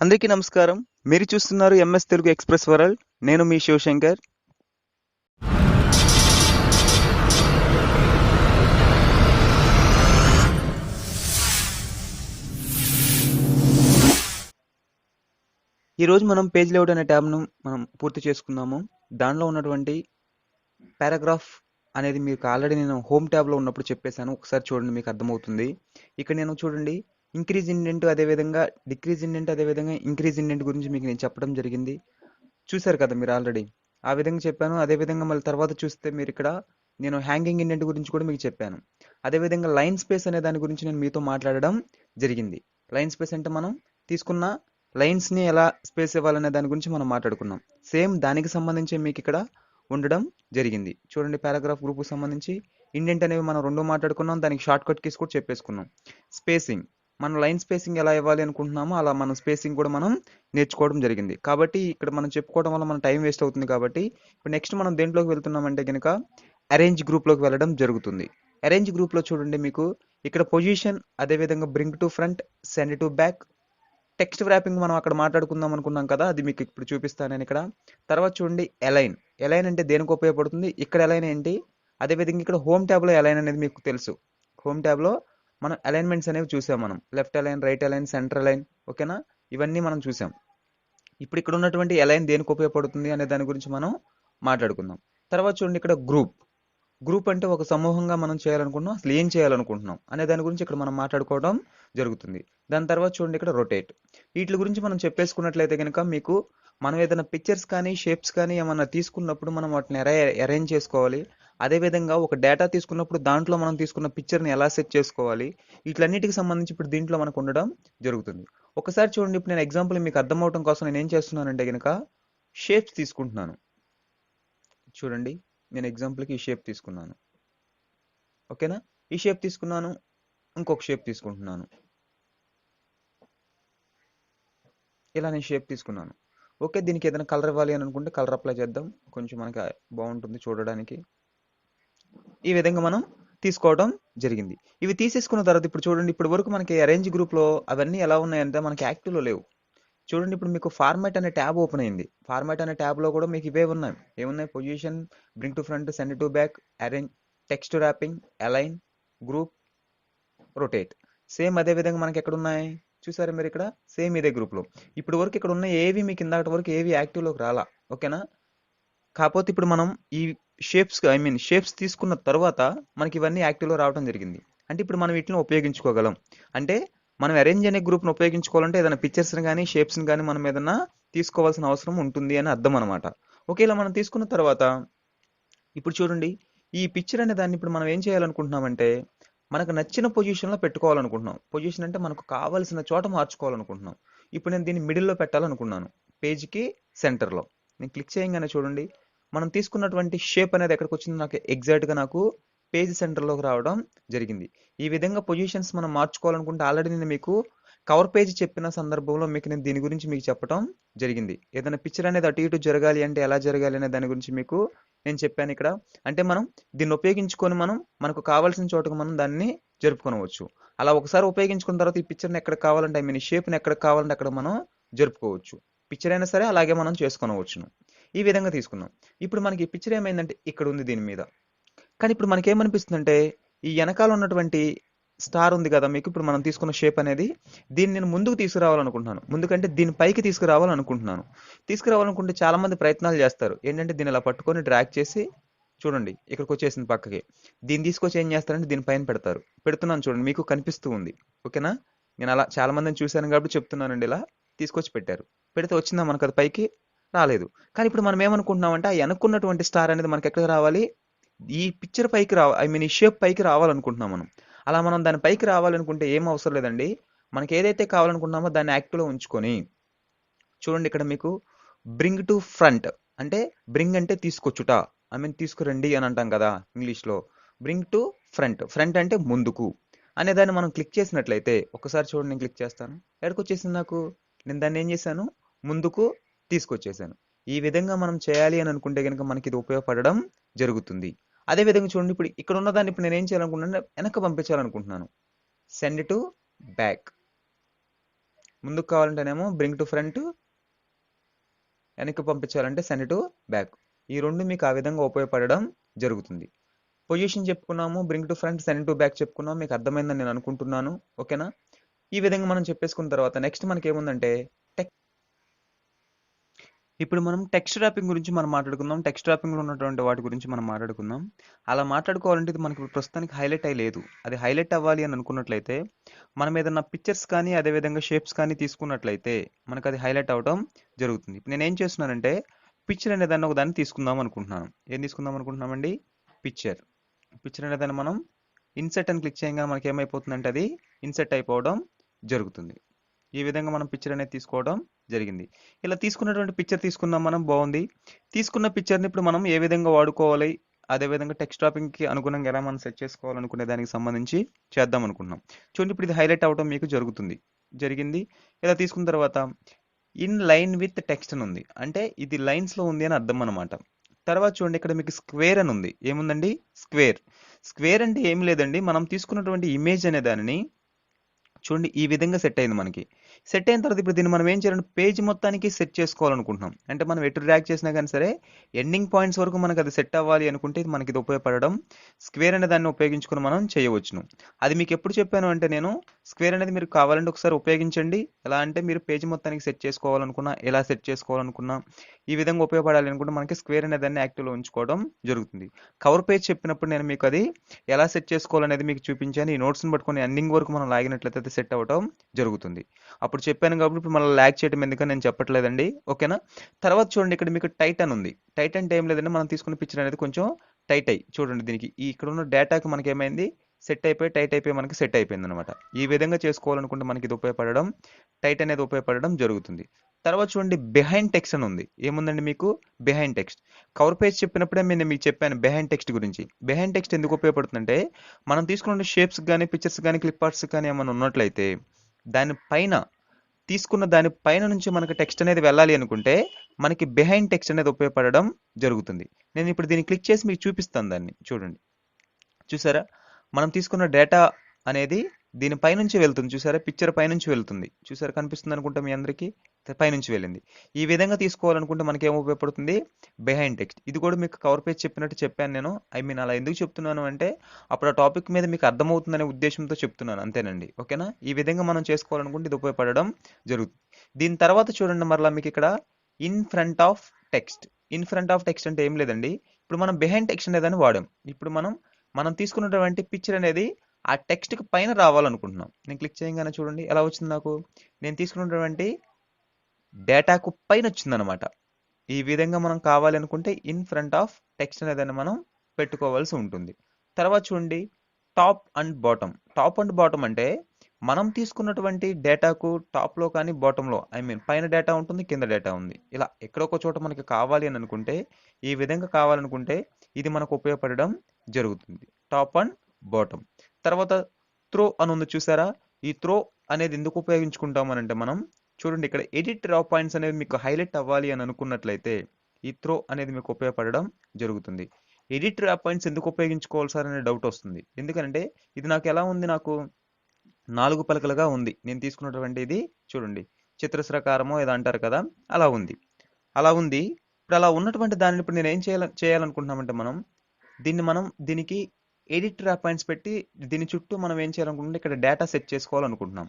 అందరికీ నమస్కారం. మీరు చూస్తున్నారు ఎంఎస్ తెలుగు ఎక్స్‌ప్రెస్ వరల్డ్. నేను మీ శివశంకర్. ఈరోజు మనం పేజ్ లేఅవుట్ అనే ట్యాబ్‌ను మనం పూర్తి చేసుకుందాము. దానిలో ఉన్నటువంటి పారాగ్రాఫ్ అనేది మీకు ఆల్రెడీ నేను హోమ్ ట్యాబ్‌లో ఉన్నప్పుడు చెప్పేసాను. ఒకసారి చూడండి మీకు అర్థమవుతుంది. ఇక్కడ నేను చూడండి ఇంక్రీజ్ ఇండెంట్ అదేవిధంగా డిక్రీజ్ ఇండెంట్ అదేవిధంగా ఇంక్రీజ్ ఇండెంట్ గురించి మీకు నేను చెప్పడం జరిగింది. చూసారు కదా మీరు ఆల్రెడీ. ఆ విధంగా చెప్పాను. అదేవిధంగా మళ్ళీ తర్వాత చూస్తే మీరిక్కడ నేను హ్యాంగింగ్ ఇండెంట్ గురించి కూడా మీకు చెప్పాను. అదేవిధంగా లైన్ స్పేస్ అనే దాని గురించి నేను మీతో మాట్లాడడం జరిగింది. లైన్ స్పేస్ అంటే మనం తీసుకున్న లైన్స్‌ని ఎలా స్పేస్ ఇవ్వాలనే దాని గురించి మనం మాట్లాడుకున్నాం. సేమ్ దానికి సంబంధించి మీకు ఇక్కడ ఉండడం జరిగింది. చూడండి పారాగ్రాఫ్ గ్రూప్‌కి సంబంధించి ఇండెంట్ అనేవి మనం 2 మాట్లాడుకున్నాం. దానికి షార్ట్‌కట్ కీస్ కూడా చెప్పేసుకున్నాం. స్పేసింగ్ మనం లైన్ స్పేసింగ్ ఎలా ఇవ్వాలి అనుకుంటున్నామో అలా మనం స్పేసింగ్ కూడా మనం నేర్చుకోవడం జరిగింది. కాబట్టి ఇక్కడ మనం చెప్పుకోవడం వల్ల మన టైం వేస్ట్ అవుతుంది కాబట్టి ఇప్పుడు నెక్స్ట్ మనం దేంట్లోకి వెళ్తున్నామంటే గనుక అరేంజ్ గ్రూప్‌లోకి వెళ్ళడం జరుగుతుంది. అరేంజ్ గ్రూప్‌లో చూడండి మీకు ఇక్కడ పొజిషన్ అదేవిధంగా bring to front, send to back, text wrapping మనం అక్కడ మాట్లాడుకుందాం అనుకున్నాం కదా, అది మీకు ఇప్పుడు చూపిస్తాను నేను ఇక్కడ. తర్వాత చూడండి అలైన్. అలైన్ అంటే దేనికి ఉపయోగపడుతుంది? ఇక్కడ అలైన్ ఏంటి? అదేవిధంగా ఇక్కడ హోమ్ ట్యాబ్‌లో అలైన్ అనేది మీకు తెలుసు. హోమ్ ట్యాబ్‌లో మనం అలైన్మెంట్స్ అనేవి చూసాం మనం. Left align, right align, centre align, ఓకేనా? ఇవన్నీ మనం చూసాం. ఇప్పుడు ఇక్కడ ఉన్నటువంటి అలైన్ దేనికి ఉపయోగపడుతుంది అనే దాని గురించి మనం మాట్లాడుకుందాం. తర్వాత చూడండి ఇక్కడ గ్రూప్. గ్రూప్ అంటే ఒక సమూహంగా మనం చేయాలనుకుంటున్నాం, అసలు ఏం చేయాలనుకుంటున్నాం అనే దాని గురించి ఇక్కడ మనం మాట్లాడుకోవడం జరుగుతుంది. దాని తర్వాత చూడండి ఇక్కడ రొటేట్. వీటి గురించి మనం చెప్పేసుకున్నట్లయితే కనుక మీకు మనం ఏదైనా పిక్చర్స్ కానీ షేప్స్ కానీ ఏమన్నా తీసుకున్నప్పుడు మనం వాటిని అరేంజ్ చేసుకోవాలి. అదేవిధంగా ఒక డేటా తీసుకున్నప్పుడు దాంట్లో మనం తీసుకున్న పిక్చర్ని ఎలా సెట్ చేసుకోవాలి, వీటిలన్నిటికి సంబంధించి ఇప్పుడు దీంట్లో మనకు ఉండడం జరుగుతుంది. ఒకసారి చూడండి, ఇప్పుడు నేను ఎగ్జాంపుల్ మీకు అర్థం అవడం కోసం నేను ఏం చేస్తున్నానంటే కనుక షేప్స్ తీసుకుంటున్నాను. చూడండి, నేను ఎగ్జాంపుల్కి ఈ షేప్ తీసుకున్నాను, ఓకేనా? ఈ షేప్ తీసుకున్నాను, ఇంకొక షేప్ తీసుకుంటున్నాను. ఇలా నేను షేప్ తీసుకున్నాను. ఓకే, దీనికి ఏదైనా కలర్ ఇవ్వాలి అని అనుకుంటే కలర్ అప్లై చేద్దాం, కొంచెం మనకి బాగుంటుంది చూడడానికి. ఈ విధంగా మనం తీసుకోవడం జరిగింది. ఇవి తీసేసుకున్న తర్వాత ఇప్పుడు చూడండి, ఇప్పటి వరకు మనకి అరేంజ్ గ్రూప్లో అవన్నీ ఎలా ఉన్నాయంటే మనకి యాక్టివ్లో లేవు. చూడండి, ఇప్పుడు మీకు ఫార్మాట్ అనే ట్యాబ్ ఓపెన్ అయింది. ఫార్మాట్ అనే ట్యాబ్లో కూడా మీకు ఇవే ఉన్నాయి. ఏమున్నాయి? Position, bring to front, send to back, arrange, text wrapping, align, group, rotate. Same అదే విధంగా మనకి ఎక్కడ ఉన్నాయి చూసారా మీరు ఇక్కడ? సేమ్ ఇదే గ్రూప్లో. ఇప్పుడు వరకు ఇక్కడ ఉన్న ఏవి మీకు ఇందాక వరకు ఏవి యాక్టివ్లోకి రాలా, ఓకేనా? కాకపోతే ఇప్పుడు మనం ఈ షేప్స్ తీసుకున్న తర్వాత మనకి ఇవన్నీ యాక్టివ్లో రావడం జరిగింది. అంటే ఇప్పుడు మనం వీటిని ఉపయోగించుకోగలం. అంటే మనం అరేంజ్ అనే గ్రూప్ను ఉపయోగించుకోవాలంటే ఏదైనా పిక్చర్స్ని కానీ షేప్స్ని కానీ మనం ఏదైనా తీసుకోవాల్సిన అవసరం ఉంటుంది అని అర్థం అనమాట. ఓకే, ఇలా మనం తీసుకున్న తర్వాత ఇప్పుడు చూడండి, ఈ పిక్చర్ అనే దాన్ని ఇప్పుడు మనం ఏం చేయాలనుకుంటున్నామంటే మనకు నచ్చిన పొజిషన్లో పెట్టుకోవాలనుకుంటున్నాం. పొజిషన్ అంటే మనకు కావాల్సిన చోట మార్చుకోవాలనుకుంటున్నాం. ఇప్పుడు నేను దీన్ని మిడిల్లో పెట్టాలనుకున్నాను, పేజ్కి సెంటర్లో. నేను క్లిక్ చేయగానే చూడండి, మనం తీసుకున్నటువంటి షేప్ అనేది ఎక్కడికి వచ్చింది, నాకు ఎగ్జాక్ట్గా నాకు పేజ్ సెంటర్లోకి రావడం జరిగింది. ఈ విధంగా పొజిషన్స్ మనం మార్చుకోవాలనుకుంటే ఆల్రెడీ నేను మీకు కవర్ పేజ్ చెప్పిన సందర్భంలో మీకు నేను దీని గురించి మీకు చెప్పడం జరిగింది. ఏదైనా పిక్చర్ అనేది అటు ఇటు జరగాలి అంటే ఎలా జరగాలి అనే దాని గురించి మీకు నేను చెప్పాను ఇక్కడ. అంటే మనం దీన్ని ఉపయోగించుకొని మనకు కావాల్సిన చోటుకు మనం దాన్ని జరుపుకోవచ్చు. అలా ఒకసారి ఉపయోగించుకున్న తర్వాత ఈ పిక్చర్ని ఎక్కడ కావాలంటే ఈ షేప్ని ఎక్కడ కావాలంటే అక్కడ మనం జరుపుకోవచ్చు. పిక్చర్ అయినా సరే అలాగే మనం చేసుకొనవచ్చును. ఈ విధంగా తీసుకున్నాం. ఇప్పుడు మనకి ఈ పిక్చర్ ఏమైందంటే ఇక్కడ ఉంది దీని మీద. కానీ ఇప్పుడు మనకేమనిపిస్తుందంటే ఈ వెనకాల ఉన్నటువంటి స్టార్ ఉంది కదా మీకు, ఇప్పుడు మనం తీసుకున్న షేప్ అనేది, దీన్ని నేను ముందుకు తీసుకురావాలనుకుంటున్నాను. ముందుకంటే దీని పైకి తీసుకురావాలనుకుంటున్నాను. తీసుకురావాలనుకుంటే చాలా మంది ప్రయత్నాలు చేస్తారు. ఏంటంటే దీన్ని ఇలా పట్టుకొని డ్రాగ్ చేసి చూడండి ఇక్కడికి వచ్చేసింది పక్కకి. దీన్ని తీసుకొచ్చి ఏం చేస్తారంటే దీని పైన పెడతారు. పెడుతున్నాను చూడండి, మీకు కనిపిస్తూ ఉంది, ఓకేనా? నేను అలా చాలా మందిని చూశాను కాబట్టి చెప్తున్నానండి. ఇలా తీసుకొచ్చి పెట్టారు. పెడితే వచ్చిందా మనకు అది పైకి? రాలేదు. కానీ ఇప్పుడు మనం ఏమనుకుంటున్నామంటే ఆ వెనక్కున్నటువంటి స్టార్ అనేది మనకి ఎక్కడికి రావాలి? ఈ పిక్చర్ పైకి ఈ షేప్ పైకి రావాలనుకుంటున్నాం మనం. అలా మనం దాని పైకి రావాలనుకుంటే ఏం అవసరం లేదండి. మనకి ఏదైతే కావాలనుకుంటున్నామో దాన్ని యాక్టివ్లో ఉంచుకొని చూడండి, ఇక్కడ మీకు బ్రింగ్ టు ఫ్రంట్ అంటే బ్రింగ్ అంటే తీసుకొచ్చుట, తీసుకురండి అని అంటాం కదా ఇంగ్లీష్లో. బ్రింగ్ టు ఫ్రంట్, ఫ్రంట్ అంటే ముందుకు అనే దాన్ని మనం క్లిక్ చేసినట్లయితే ఒకసారి చూడండి, నేను క్లిక్ చేస్తాను. ఎక్కడికి వచ్చేసింది నాకు? నేను దాన్ని ఏం చేశాను? ముందుకు తీసుకొచ్చేసాను. ఈ విధంగా మనం చేయాలి అని అనుకుంటే కనుక మనకి ఇది ఉపయోగపడడం జరుగుతుంది. అదే విధంగా చూడండి, ఇప్పుడు ఇక్కడ ఉన్న దాన్ని ఇప్పుడు నేను ఏం చేయాలనుకుంటున్నాను? వెనక్కి పంపించాలనుకుంటున్నాను. Send to back. ముందుకు కావాలంటేనేమో బ్రింగ్ టు ఫ్రంట్, వెనక్కి పంపించాలంటే సెండ్ టు బ్యాక్. ఈ రెండు మీకు ఆ విధంగా ఉపయోగపడడం జరుగుతుంది. పొజిషన్ చెప్పుకున్నాము, bring to front, send to back చెప్పుకున్నాము. మీకు అర్థమైందని నేను అనుకుంటున్నాను. ఓకేనా? ఈ విధంగా మనం చెప్పేసుకున్న తర్వాత నెక్స్ట్ మనకి ఏముందంటే ఇప్పుడు మనం టెక్స్ట్ ర్యాపింగ్ గురించి మనం మాట్లాడుకుందాం. టెక్స్ట్ ర్యాపింగ్లో ఉన్నటువంటి వాటి గురించి మనం మాట్లాడుకుందాం. అలా మాట్లాడుకోవాలంటే ఇది మనకి ప్రస్తుతానికి హైలైట్ అయ్యలేదు. అది హైలైట్ అవ్వాలి అని అనుకున్నట్లయితే మనం ఏదన్నా పిక్చర్స్ కానీ అదేవిధంగా షేప్స్ కానీ తీసుకున్నట్లయితే మనకు అది హైలైట్ అవ్వడం జరుగుతుంది. ఇప్పుడు నేను ఏం చేస్తున్నానంటే పిక్చర్ అనే దాన్ని ఒక దాన్ని తీసుకుందాం అనుకుంటున్నాను. ఏం తీసుకుందాం అనుకుంటున్నామండి? పిక్చర్. పిక్చర్ అనే దాన్ని మనం ఇన్సెట్ అని క్లిక్ చేయగానే మనకి ఏమైపోతుందంటే అది ఇన్సెట్ అయిపోవడం జరుగుతుంది. ఈ విధంగా మనం పిక్చర్ అనేది తీసుకోవడం జరిగింది. ఇలా తీసుకున్నటువంటి పిక్చర్ తీసుకున్నాం మనం, బాగుంది. తీసుకున్న పిక్చర్ని ఇప్పుడు మనం ఏ విధంగా వాడుకోవాలి, అదేవిధంగా టెక్స్ట్ టాపింగ్కి అనుగుణంగా ఎలా మనం సెట్ చేసుకోవాలనుకునే దానికి సంబంధించి చేద్దాం అనుకుంటున్నాం. చూడండి, ఇప్పుడు ఇది హైలైట్ అవ్వడం మీకు జరిగింది. ఇలా తీసుకున్న తర్వాత ఇన్ లైన్ విత్ టెక్స్ట్ అని ఉంది, అంటే ఇది లైన్స్లో ఉంది అని అర్థం అనమాట. తర్వాత చూడండి, ఇక్కడ మీకు స్క్వేర్ అని ఉంది. ఏముందండి? స్క్వేర్. స్క్వేర్ అంటే ఏం లేదండి, మనం తీసుకున్నటువంటి ఇమేజ్ అనే దానిని చూడండి ఈ విధంగా సెట్ అయింది మనకి. సెట్ అయిన తర్వాత ఇప్పుడు దీన్ని మనం ఏం చేయాలంటే పేజ్ మొత్తానికి సెట్ చేసుకోవాలనుకుంటున్నాం. అంటే మనం ఎటు డ్రాగ్ చేసినా కానీ సరే ఎండింగ్ పాయింట్స్ వరకు మనకు అది సెట్ అవ్వాలి అనుకుంటే ఇది మనకి ఇది ఉపయోగపడడం స్క్వేర్ అనే దాన్ని ఉపయోగించుకుని మనం చేయవచ్చును. అది మీకు ఎప్పుడు చెప్పాను అంటే నేను స్క్వేర్ అనేది మీరు కావాలంటే ఒకసారి ఉపయోగించండి. ఎలా అంటే మీరు పేజ్ మొత్తానికి సెట్ చేసుకోవాలనుకున్నా, ఎలా సెట్ చేసుకోవాలనుకున్నా ఈ విధంగా ఉపయోగపడాలి అనుకుంటే మనకి స్క్వేర్ అనే దాన్ని యాక్టివ్లో ఉంచుకోవడం జరుగుతుంది. కవర్ పేజ్ చెప్పినప్పుడు నేను మీకు అది ఎలా సెట్ చేసుకోవాలనేది మీకు చూపించాను. ఈ నోట్స్ని పట్టుకొని ఎండింగ్ వరకు మనం లాగినట్లయితే అది సెట్ అవ్వడం జరుగుతుంది. అప్పుడు చెప్పాను కాబట్టి ఇప్పుడు మళ్ళీ ల్యాగ్ చేయడం ఎందుకని నేను చెప్పట్లేదండి. ఓకేనా? తర్వాత చూడండి, ఇక్కడ మీకు టైట్ అని ఉంది. టైట్ అంటే ఏం లేదండి, మనం తీసుకున్న పిక్చర్ అనేది కొంచెం టైట్ అయ్యి చూడండి, దీనికి ఈ ఇక్కడ ఉన్న డేటాకి మనకి ఏమైంది, సెట్ అయిపోయి టైట్ అయిపోయి మనకి సెట్ అయిపోయింది అనమాట. ఈ విధంగా చేసుకోవాలనుకుంటే మనకి ఇది ఉపయోగపడడం, టైట్ అనేది ఉపయోగపడడం జరుగుతుంది. తర్వాత చూడండి, బిహైండ్ టెక్స్ట్ అని ఉంది. ఏముందండి మీకు? Behind text. కవర్ పేజ్ చెప్పినప్పుడే నేను మీకు చెప్పాను బిహైండ్ టెక్స్ట్ గురించి. బిహైండ్ టెక్స్ట్ ఎందుకు ఉపయోగపడుతుందంటే మనం తీసుకున్న షేప్స్ కానీ పిక్చర్స్ కానీ క్లిప్ ఆర్ట్స్ కానీ ఏమైనా ఉన్నట్లయితే దానిపైన తీసుకున్న దాని పైన నుంచి మనకి టెక్స్ట్ అనేది వెళ్ళాలి అనుకుంటే మనకి బిహైండ్ టెక్స్ట్ అనేది ఉపయోగపడడం జరుగుతుంది. నేను ఇప్పుడు దీన్ని క్లిక్ చేసి మీకు చూపిస్తాను. దాన్ని చూడండి. చూసారా, మనం తీసుకున్న డేటా అనేది దీని పైనుంచి వెళ్తుంది. చూసారా, పిక్చర్ పైనుంచి వెళ్తుంది. చూసారా, కనిపిస్తుంది అనుకుంటా మీ అందరికీ. పైనుంచి వెళ్ళింది. ఈ విధంగా తీసుకోవాలనుకుంటే మనకి ఏం ఉపయోగపడుతుంది? Behind text. ఇది కూడా మీకు కవర్ పేజ్ చెప్పినట్టు చెప్పాను నేను. అలా ఎందుకు చెప్తున్నాను అంటే అప్పుడు ఆ టాపిక్ మీద మీకు అర్థమవుతుందనే ఉద్దేశంతో చెప్తున్నాను, అంతేనండి. ఓకేనా? ఈ విధంగా మనం చేసుకోవాలనుకుంటే ఇది ఉపయోగపడడం జరుగుతుంది. దీని తర్వాత చూడండి, మరలా మీకు ఇక్కడ in front of text. In front of text అంటే ఏం లేదండి, ఇప్పుడు మనం బిహైండ్ టెక్స్ట్ అనేదాన్ని వాడాం. ఇప్పుడు మనం తీసుకున్నటువంటి పిక్చర్ అనేది ఆ టెక్స్ట్కి పైన రావాలనుకుంటున్నాం. నేను క్లిక్ చేయగానే చూడండి ఎలా వచ్చింది నాకు. నేను తీసుకున్నటువంటి డేటాకు పైన వచ్చిందనమాట. ఈ విధంగా మనం కావాలి అనుకుంటే ఇన్ ఫ్రంట్ ఆఫ్ టెక్స్ట్ అనేదాన్ని మనం పెట్టుకోవాల్సి ఉంటుంది. తర్వాత చూడండి, top and bottom. Top and bottom అంటే మనం తీసుకున్నటువంటి డేటాకు టాప్లో కానీ బాటంలో, పైన డేటా ఉంటుంది, కింద డేటా ఉంది. ఇలా ఎక్కడొక చోట మనకి కావాలి అని అనుకుంటే, ఈ విధంగా కావాలనుకుంటే ఇది మనకు ఉపయోగపడడం జరుగుతుంది. Top and bottom. తర్వాత త్రో అని ఉంది, చూసారా? ఈ త్రో అనేది ఎందుకు ఉపయోగించుకుంటాం అని అంటే మనం చూడండి, ఇక్కడ ఎడిట్ రా పాయింట్స్ అనేది మీకు హైలైట్ అవ్వాలి అని అనుకున్నట్లయితే ఈ త్రో అనేది మీకు ఉపయోగపడడం జరుగుతుంది. ఎడిట్ రా పాయింట్స్ ఎందుకు ఉపయోగించుకోవాలి సార్ అనే డౌట్ వస్తుంది. ఎందుకంటే ఇది నాకు ఎలా ఉంది, నాకు 4 పలకలుగా ఉంది. నేను తీసుకున్నటువంటి ఇది చూడండి, చతురస్రాకారమో ఏదో అంటారు కదా, అలా ఉంది. అలా ఉంది. ఇప్పుడు అలా ఉన్నటువంటి దానిని ఇప్పుడు నేను ఏం చేయాలనుకుంటున్నామంటే దీనికి ఎడిట్ రా పాయింట్స్ పెట్టి దీని చుట్టూ మనం ఏం చేయాలనుకుంటే ఇక్కడ డేటా సెట్ చేసుకోవాలనుకుంటున్నాం.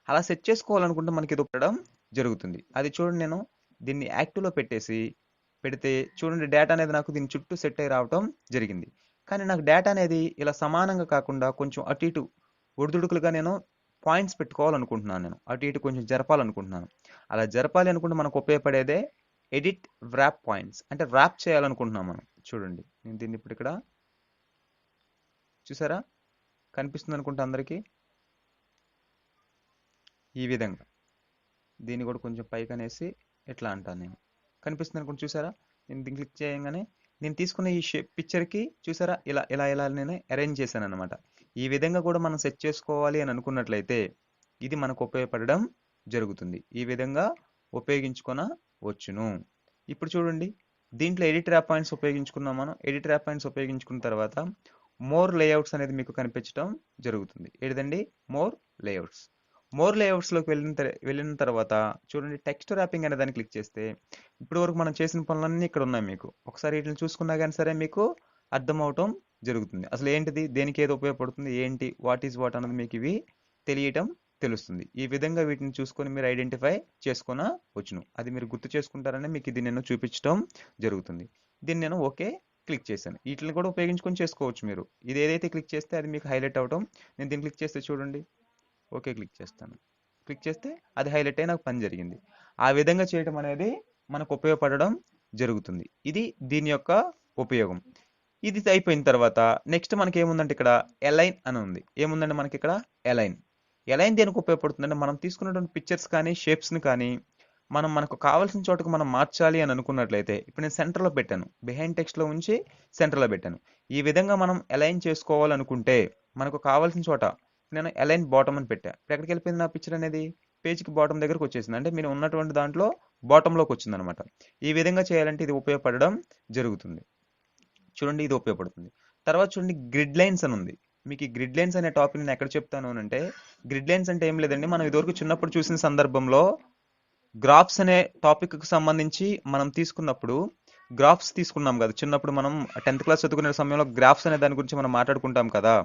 అలా సెట్ చేసుకోవాలనుకుంటే మనకి ఇది ఉపయోగపడడం జరుగుతుంది. అది చూడండి, నేను దీన్ని యాక్టివ్లో పెడితే చూడండి, డేటా అనేది నాకు దీని చుట్టూ సెట్ అయి రావడం జరిగింది. కానీ నాకు డేటా అనేది ఇలా సమానంగా కాకుండా కొంచెం అటు ఇటు ఒడిదుడుకులుగా నేను పాయింట్స్ పెట్టుకోవాలనుకుంటున్నాను. నేను అటు ఇటు కొంచెం జరపాలనుకుంటున్నాను. అలా జరపాలి అనుకుంటే మనకు ఉపయోగపడేదే ఎడిట్ వ్రాప్ పాయింట్స్. అంటే ర్యాప్ చేయాలనుకుంటున్నాం మనం. చూడండి, నేను దీన్ని ఇప్పుడు ఇక్కడ చూసారా, కనిపిస్తుంది అనుకుంటా అందరికీ. ఈ విధంగా దీన్ని కూడా కొంచెం పైకి అనేసి ఎట్లా అంటాను నేను, కనిపిస్తుంది అనుకుంటా. చూసారా, నేను దీన్ని క్లిక్ చేయగానే నేను తీసుకున్న ఈ పిక్చర్కి చూసారా ఇలా ఇలా ఇలా నేను అరేంజ్ చేశాను అనమాట. ఈ విధంగా కూడా మనం సెట్ చేసుకోవాలి అని అనుకున్నట్లయితే ఇది మనకు ఉపయోగపడడం జరుగుతుంది. ఈ విధంగా ఉపయోగించుకొనవచ్చును. ఇప్పుడు చూడండి, దీంట్లో ఎడిట్ ర్యాప్ పాయింట్స్ ఉపయోగించుకున్నాం మనం. ఎడిట్ ర్యాప్ పాయింట్స్ ఉపయోగించుకున్న తర్వాత మోర్ లేఅవుట్స్ అనేది మీకు కనిపించడం జరుగుతుంది. ఏదండి? More layouts. మోర్ లేఅవుట్స్లోకి వెళ్ళిన తర్వాత చూడండి, టెక్స్ట్ ర్యాపింగ్ అనే దాన్ని క్లిక్ చేస్తే ఇప్పటి వరకు మనం చేసిన పనులన్నీ ఇక్కడ ఉన్నాయి. మీకు ఒకసారి వీటిని చూసుకున్నా కానీ సరే మీకు అర్థం అవటం జరుగుతుంది. అసలు ఏంటిది, దేనికి ఏది ఉపయోగపడుతుంది, ఏంటి, వాట్ ఈజ్ వాట్ అన్నది మీకు ఇవి తెలియటం తెలుస్తుంది. ఈ విధంగా వీటిని చూసుకొని మీరు ఐడెంటిఫై చేసుకున్న వచ్చును. అది మీరు గుర్తు చేసుకుంటారని మీకు ఇది నేను చూపించడం జరుగుతుంది. దీన్ని నేను ఓకే క్లిక్ చేశాను. వీటిని కూడా ఉపయోగించుకొని చేసుకోవచ్చు మీరు. ఇది ఏదైతే క్లిక్ చేస్తే అది మీకు హైలైట్ అవటం. నేను దీన్ని క్లిక్ చేస్తే చూడండి, ఓకే క్లిక్ చేస్తాను. క్లిక్ చేస్తే అది హైలైట్ అయి నాకు పని జరిగింది. ఆ విధంగా చేయడం అనేది మనకు ఉపయోగపడడం జరుగుతుంది. ఇది దీని యొక్క ఉపయోగం. ఇది అయిపోయిన తర్వాత నెక్స్ట్ మనకి ఏముందంటే ఇక్కడ ఎలైన్ అని ఉంది. ఏముందంటే మనకి ఇక్కడ ఎలైన్. ఎలైన్ దేనికి ఉపయోగపడుతుందంటే మనం తీసుకున్నటువంటి పిక్చర్స్ కానీ షేప్స్ని కానీ మనకు కావాల్సిన చోటకు మనం మార్చాలి అని అనుకున్నట్లయితే, ఇప్పుడు నేను సెంటర్లో పెట్టాను, బిహైండ్ టెక్స్ట్లో ఉంచి సెంటర్లో పెట్టాను. ఈ విధంగా మనం అలైన్ చేసుకోవాలనుకుంటే మనకు కావాల్సిన చోట నేను అలైన్ బాటమ్ అని పెట్టా. ఇప్పుడు ఎక్కడికి వెళ్ళిపోయింది నా పిక్చర్ అనేది, పేజ్కి బాటమ్ దగ్గరకు వచ్చేసింది. అంటే మీరు ఉన్నటువంటి దాంట్లో బాటంలోకి వచ్చింది అనమాట. ఈ విధంగా చేయాలంటే ఇది ఉపయోగపడడం జరుగుతుంది. చూడండి, ఇది ఉపయోగపడుతుంది. తర్వాత చూడండి, గ్రిడ్ లైన్స్ అని ఉంది. మీకు ఈ గ్రిడ్ లైన్స్ అనే టాపిక్ నేను ఎక్కడ చెప్తాను అని అంటే, గ్రిడ్ లైన్స్ అంటే ఏం లేదండి, మనం ఇదివరకు చిన్నప్పుడు చూసిన సందర్భంలో గ్రాఫ్స్ అనే టాపిక్కి సంబంధించి మనం తీసుకున్నప్పుడు గ్రాఫ్స్ తీసుకున్నాం కదా చిన్నప్పుడు. మనం 10th క్లాస్ చదువుకునే సమయంలో గ్రాఫ్స్ అనే దాని గురించి మనం మాట్లాడుకుంటాం కదా.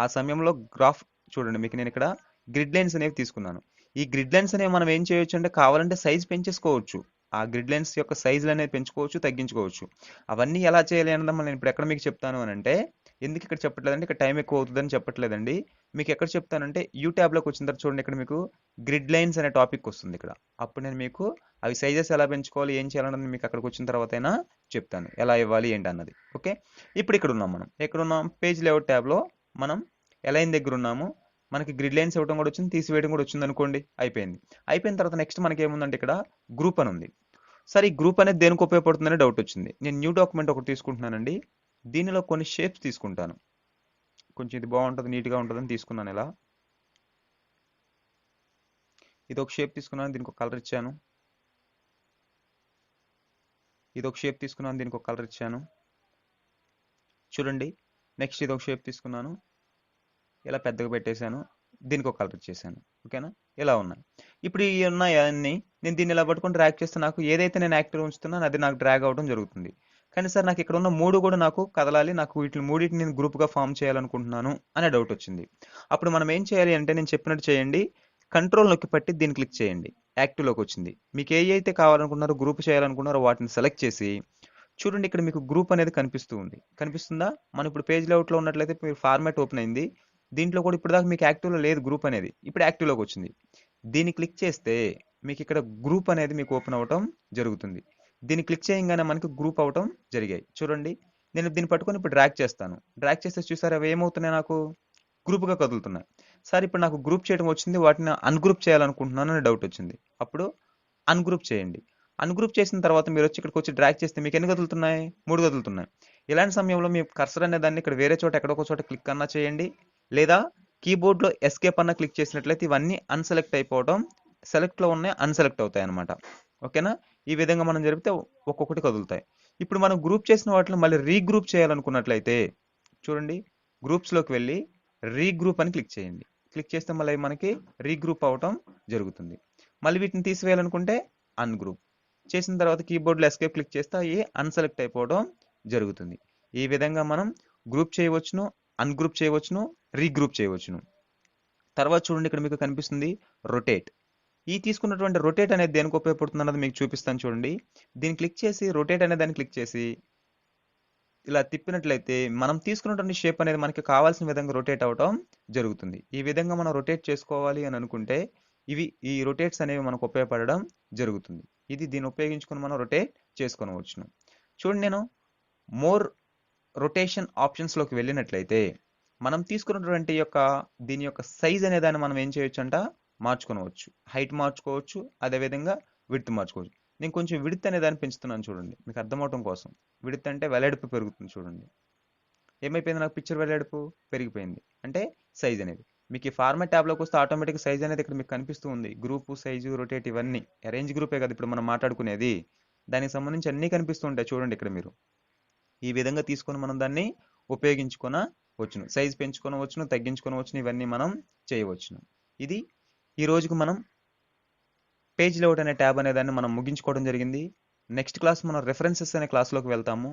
ఆ సమయంలో గ్రాఫ్ చూడండి, మీకు నేను ఇక్కడ గ్రిడ్ లైన్స్ అనేవి తీసుకున్నాను. ఈ గ్రిడ్ లైన్స్ అనేవి మనం ఏం చేయొచ్చు అంటే, కావాలంటే సైజ్ పెంచేసుకోవచ్చు. ఆ గ్రిడ్ లైన్స్ యొక్క సైజులు అనేది పెంచుకోవచ్చు, తగ్గించుకోవచ్చు. అవన్నీ ఎలా చేయాలి అన్నది నేను ఇప్పుడు ఎక్కడ మీకు చెప్తాను అని అంటే, ఎందుకు ఇక్కడ చెప్పట్లేదంటే ఇక్కడ టైం ఎక్కువ అవుతుందని చెప్పట్లేదండి. మీకు ఎక్కడ చెప్తానంటే యూ ట్యాబ్లోకి వచ్చిన తర్వాత చూడండి, ఇక్కడ మీకు గ్రిడ్ లైన్స్ అనే టాపిక్ వస్తుంది ఇక్కడ. అప్పుడు నేను మీకు అవి సైజెస్ ఎలా పెంచుకోవాలి, ఏం చేయాలన్నది మీకు అక్కడికి వచ్చిన తర్వాత అయినా చెప్తాను, ఎలా ఇవ్వాలి ఏంటి అన్నది. ఓకే, ఇప్పుడు ఇక్కడ ఉన్నాం. మనం ఎక్కడున్నాం, పేజ్ లేఅవుట్ ట్యాబ్లో మనం ఎలైన్ దగ్గర ఉన్నాము. మనకి గ్రిడ్ లైన్స్ ఇవ్వడం కూడా వచ్చింది, తీసివేయడం కూడా వచ్చింది అనుకోండి. అయిపోయింది. అయిపోయిన తర్వాత నెక్స్ట్ మనకి ఏముందంటే ఇక్కడ గ్రూప్ అని ఉంది. సరే, ఈ గ్రూప్ అనేది దేనికి ఉపయోగపడుతుందనే డౌట్ వచ్చింది. నేను న్యూ డాక్యుమెంట్ ఒకటి తీసుకుంటున్నానండి. దీనిలో కొన్ని షేప్స్ తీసుకుంటాను. కొంచెం ఇది బాగుంటుంది, నీట్గా ఉంటుందని తీసుకున్నాను. ఇలా ఇది ఒక షేప్ తీసుకున్నాను, దీనికి ఒక కలర్ ఇచ్చాను. ఇది ఒక షేప్ తీసుకున్నాను, దీనికి ఒక కలర్ ఇచ్చాను. చూడండి, నెక్స్ట్ ఇది ఒక షేప్ తీసుకున్నాను, ఇలా పెద్దగా పెట్టేశాను, దీనికి ఒక కలర్ ఇచ్చేసాను. ఓకేనా, ఇలా ఉన్నాయి. ఇప్పుడు ఈ ఉన్నాయి అన్నీ నేను దీన్ని ఇలా పట్టుకొని డ్రాగ్ చేస్తే నాకు ఏదైతే నేను యాక్టివ్ ఉంచుతున్నాను అది నాకు డ్రాగ్ అవడం జరుగుతుంది. కానీ సార్ నాకు ఇక్కడ ఉన్న మూడు కూడా నాకు కదలాలి, నాకు వీటి మూడింటిని నేను గ్రూప్గా ఫామ్ చేయాలనుకుంటున్నాను అనే డౌట్ వచ్చింది. అప్పుడు మనం ఏం చేయాలి అంటే, నేను చెప్పినట్టు చేయండి. కంట్రోల్ నొక్కి పట్టి దీన్ని క్లిక్ చేయండి. యాక్టివ్లోకి వచ్చింది. మీకు ఏ అయితే కావాలనుకున్నారో, గ్రూప్ చేయాలనుకున్నారో వాటిని సెలెక్ట్ చేసి చూడండి, ఇక్కడ మీకు గ్రూప్ అనేది కనిపిస్తూ ఉంది. కనిపిస్తుందా? మనం ఇప్పుడు పేజ్ లేఅవుట్లో ఉన్నట్లయితే మీరు ఫార్మాట్ ఓపెన్ అయింది. దీంట్లో కూడా ఇప్పుడు దాకా మీకు యాక్టివ్లో లేదు గ్రూప్ అనేది, ఇప్పుడు యాక్టివ్లోకి వచ్చింది. దీన్ని క్లిక్ చేస్తే మీకు ఇక్కడ గ్రూప్ అనేది మీకు ఓపెన్ అవ్వటం జరుగుతుంది. దీన్ని క్లిక్ చేయగానే మనకి గ్రూప్ అవటం జరిగాయి. చూడండి, నేను దీన్ని పట్టుకొని ఇప్పుడు డ్రాగ్ చేస్తాను. డ్రాగ్ చేస్తే చూసారా అవి ఏమవుతున్నాయి, నాకు గ్రూప్గా కదులుతున్నాయి. సార్ ఇప్పుడు నాకు గ్రూప్ చేయడం వచ్చింది, వాటిని అన్గ్రూప్ చేయాలనుకుంటున్నాను అనే డౌట్ వచ్చింది. అప్పుడు అన్గ్రూప్ చేయండి. అన్గ్రూప్ చేసిన తర్వాత మీరు వచ్చి ఇక్కడికి వచ్చి డ్రాగ్ చేస్తే మీకు ఎన్ని కదులుతున్నాయి, 3 కదులుతున్నాయి. ఇలాంటి సమయంలో మీ కర్సర్ అనే దాన్ని ఇక్కడ వేరే చోట ఎక్కడొక చోట క్లిక్ అన్నా చేయండి, లేదా కీబోర్డ్లో ఎస్కేప్ అన్న క్లిక్ చేసినట్లయితే ఇవన్నీ అన్సెలెక్ట్ అయిపోవడం, సెలెక్ట్లో ఉన్నాయి అన్సెలెక్ట్ అవుతాయి అనమాట. ఓకేనా, ఈ విధంగా మనం జరిపితే ఒక్కొక్కటి కదులుతాయి. ఇప్పుడు మనం గ్రూప్ చేసిన వాటిని మళ్ళీ రీగ్రూప్ చేయాలనుకున్నట్లయితే చూడండి, గ్రూప్స్లోకి వెళ్ళి రీగ్రూప్ అని క్లిక్ చేయండి. క్లిక్ చేస్తే మళ్ళీ మనకి రీగ్రూప్ అవటం జరుగుతుంది. మళ్ళీ వీటిని తీసివేయాలనుకుంటే అన్గ్రూప్ చేసిన తర్వాత కీబోర్డ్లో ఎస్కేప్ క్లిక్ చేస్తే అవి అన్సెలెక్ట్ అయిపోవడం జరుగుతుంది. ఈ విధంగా మనం గ్రూప్ చేయవచ్చును, అన్గ్రూప్ చేయవచ్చును, రీగ్రూప్ చేయవచ్చును. తర్వాత చూడండి, ఇక్కడ మీకు కనిపిస్తుంది రొటేట్. ఈ తీసుకున్నటువంటి రొటేట్ అనేది దేనికి ఉపయోగపడుతుంది అన్నది మీకు చూపిస్తాను. చూడండి, దీన్ని క్లిక్ చేసి రొటేట్ అనే దాన్ని క్లిక్ చేసి ఇలా తిప్పినట్లయితే మనం తీసుకున్నటువంటి షేప్ అనేది మనకి కావాల్సిన విధంగా రొటేట్ అవటం జరుగుతుంది. ఈ విధంగా మనం రొటేట్ చేసుకోవాలి అని అనుకుంటే ఈ రొటేట్స్ అనేవి మనకు ఉపయోగపడడం జరుగుతుంది. దీన్ని ఉపయోగించుకొని మనం రొటేట్ చేసుకొనవచ్చును. చూడండి, నేను మోర్ రొటేషన్ ఆప్షన్స్లోకి వెళ్ళినట్లయితే మనం తీసుకున్నటువంటి దీని యొక్క సైజ్ అనే దాన్ని మనం ఏం చేయొచ్చు అంట, మార్చుకోవచ్చు. హైట్ మార్చుకోవచ్చు, అదేవిధంగా విడ్త్ మార్చుకోవచ్చు. నేను కొంచెం విడ్త్ అనే దాన్ని పెంచుతున్నాను. చూడండి, మీకు అర్థమవటం కోసం. విడ్త్ అంటే వెడల్పు పెరుగుతుంది. చూడండి, ఏమైపోయింది, నాకు పిక్చర్ వెడల్పు పెరిగిపోయింది. అంటే సైజ్ అనేది మీకు ఈ ఫార్మాట్ ట్యాబ్లోకి వస్తే ఆటోమేటిక్ సైజ్ అనేది ఇక్కడ మీకు కనిపిస్తూ ఉంది. గ్రూపు, సైజు, రొటేట్ ఇవన్నీ అరేంజ్ గ్రూపే కదా ఇప్పుడు మనం మాట్లాడుకునేది. దానికి సంబంధించి అన్నీ కనిపిస్తూ ఉంటాయి. చూడండి, ఇక్కడ మీరు ఈ విధంగా తీసుకొని మనం దాన్ని ఉపయోగించుకొనవచ్చును. సైజ్ పెంచుకొనవచ్చును, తగ్గించుకొనవచ్చును, ఇవన్నీ మనం చేయవచ్చును. ఈ రోజుకు మనం పేజ్ లేఅవుట్ అనే ట్యాబ్ అనే దాన్ని మనం ముగించుకోవడం జరిగింది. నెక్స్ట్ క్లాస్ మనం రెఫరెన్సెస్ అనే క్లాస్లోకి వెళ్తాము.